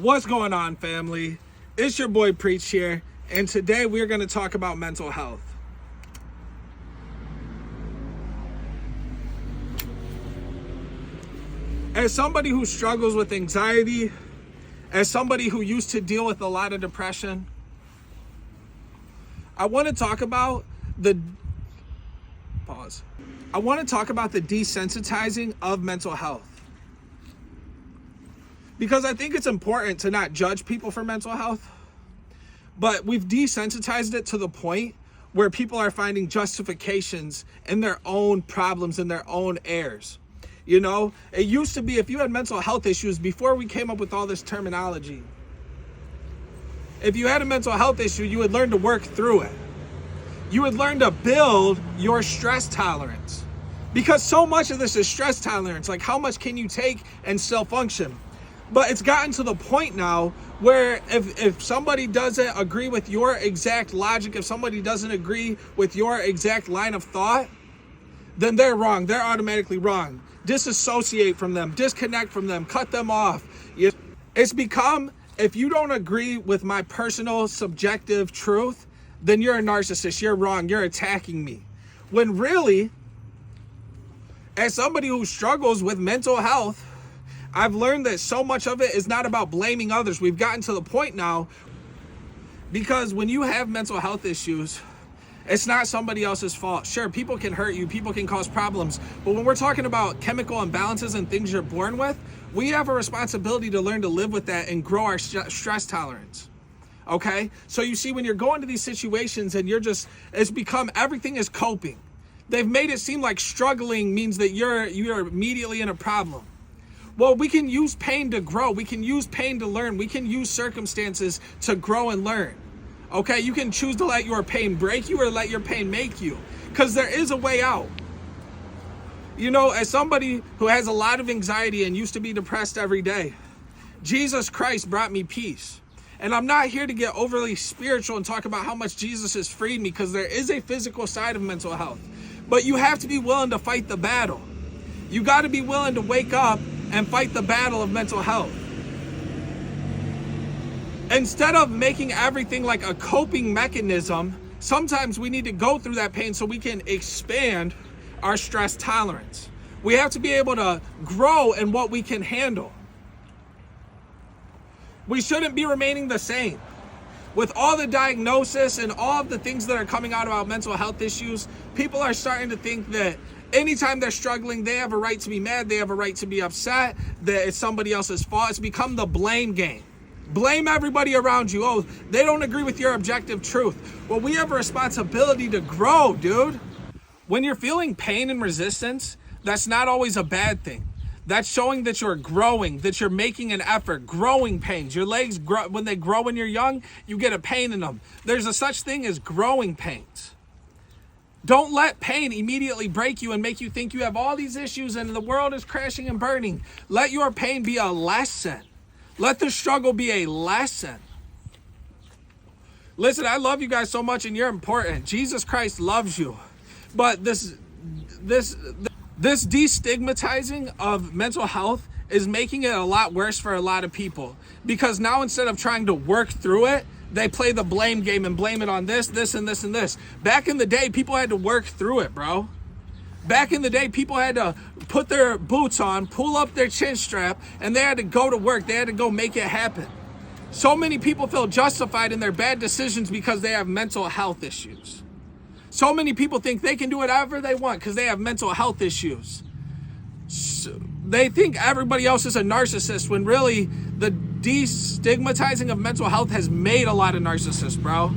What's going on, family? It's your boy Preach here, and today we're going to talk about mental health. As somebody who struggles with anxiety, as somebody who used to deal with a lot of depression, I want to talk about the desensitizing of mental health. Because I think it's important to not judge people for mental health, but we've desensitized it to the point where people are finding justifications in their own problems and their own errors. You know, it used to be if you had mental health issues before we came up with all this terminology, if you had a mental health issue, you would learn to work through it. You would learn to build your stress tolerance, because so much of this is stress tolerance. Like, how much can you take and still function? But it's gotten to the point now where if somebody doesn't agree with your exact logic, if somebody doesn't agree with your exact line of thought, then they're wrong. They're automatically wrong. Disassociate from them, disconnect from them, cut them off. It's become, if you don't agree with my personal subjective truth, then you're a narcissist, you're wrong, you're attacking me. When really, as somebody who struggles with mental health, I've learned that so much of it is not about blaming others. We've gotten to the point now, because when you have mental health issues, it's not somebody else's fault. Sure, people can hurt you, people can cause problems, but when we're talking about chemical imbalances and things you're born with, we have a responsibility to learn to live with that and grow our stress tolerance. Okay? So you see, when you're going to these situations and it's become everything is coping. They've made it seem like struggling means that you're immediately in a problem. Well, we can use pain to grow. We can use pain to learn. We can use circumstances to grow and learn. Okay, you can choose to let your pain break you or let your pain make you, because there is a way out. You know, as somebody who has a lot of anxiety and used to be depressed every day, Jesus Christ brought me peace. And I'm not here to get overly spiritual and talk about how much Jesus has freed me, because there is a physical side of mental health. But you have to be willing to fight the battle. You got to be willing to wake up and fight the battle of mental health. Instead of making everything like a coping mechanism, sometimes we need to go through that pain so we can expand our stress tolerance. We have to be able to grow in what we can handle. We shouldn't be remaining the same. With all the diagnosis and all of the things that are coming out about mental health issues, people are starting to think that anytime they're struggling, they have a right to be mad, they have a right to be upset, that it's somebody else's fault. It's become the blame game. Blame everybody around you. Oh, they don't agree with your objective truth. Well, we have a responsibility to grow, dude. When you're feeling pain and resistance, that's not always a bad thing. That's showing that you're growing, that you're making an effort. Growing pains. Your legs grow. When they grow when you're young, you get a pain in them. There's a such thing as growing pains. Don't let pain immediately break you and make you think you have all these issues and the world is crashing and burning. Let your pain be a lesson. Let the struggle be a lesson. Listen, I love you guys so much and you're important. Jesus Christ loves you. But this destigmatizing of mental health is making it a lot worse for a lot of people. Because now, instead of trying to work through it, they play the blame game and blame it on this, and this. Back in the day, people had to work through it, bro. Back in the day, people had to put their boots on, pull up their chin strap, and they had to go to work. They had to go make it happen. So many people feel justified in their bad decisions because they have mental health issues. So many people think they can do whatever they want because they have mental health issues. So they think everybody else is a narcissist, when really the destigmatizing of mental health has made a lot of narcissists, bro.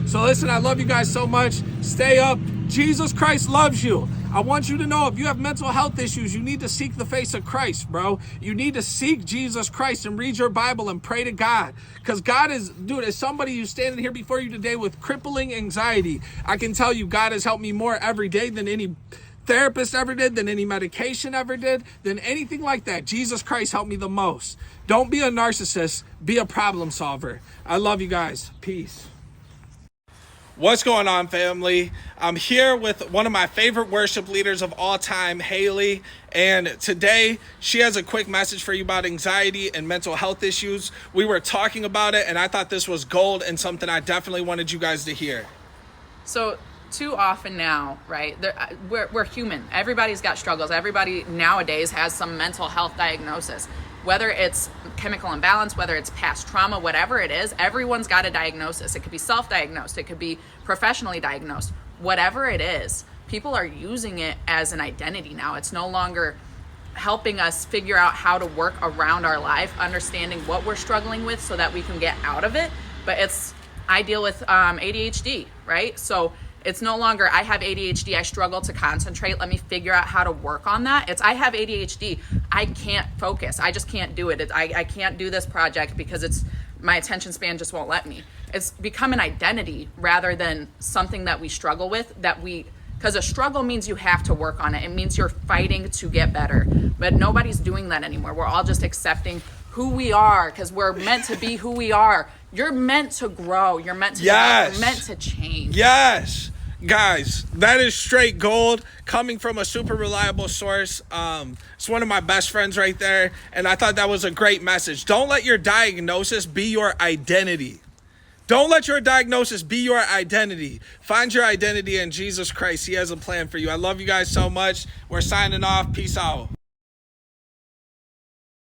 So listen, I love you guys so much. Stay up. Jesus Christ loves you. I want you to know, if you have mental health issues, you need to seek the face of Christ, bro. You need to seek Jesus Christ and read your Bible and pray to God. Because God is, dude, as somebody who's standing here before you today with crippling anxiety, I can tell you God has helped me more every day than any therapist ever did, than any medication ever did, than anything like that. Jesus Christ helped me the most. Don't be a narcissist. Be a problem solver. I love you guys. Peace. What's going on, family? I'm here with one of my favorite worship leaders of all time, Haley. And today she has a quick message for you about anxiety and mental health issues. We were talking about it, and I thought this was gold and something I definitely wanted you guys to hear. So too often now, right, we're human. Everybody's got struggles. Everybody nowadays has some mental health diagnosis. Whether it's chemical imbalance, whether it's past trauma, whatever it is, everyone's got a diagnosis. It could be self-diagnosed. It could be professionally diagnosed. Whatever it is, people are using it as an identity now. It's no longer helping us figure out how to work around our life, understanding what we're struggling with so that we can get out of it. But I deal with ADHD, right? So it's no longer, I have ADHD, I struggle to concentrate, let me figure out how to work on that. It's, I have ADHD, I can't focus, I just can't do it. I can't do this project because my attention span just won't let me. It's become an identity rather than something that we struggle with, because a struggle means you have to work on it. It means you're fighting to get better. But nobody's doing that anymore. We're all just accepting who we are because we're meant to be who we are. You're meant to grow. You're meant to Yes. You're meant to change. Yes. Guys, that is straight gold coming from a super reliable source. It's one of my best friends right there, and I thought that was a great message. Don't let your diagnosis be your identity. Don't let your diagnosis be your identity. Find your identity in Jesus Christ. He has a plan for you. I love you guys so much. We're signing off. Peace out.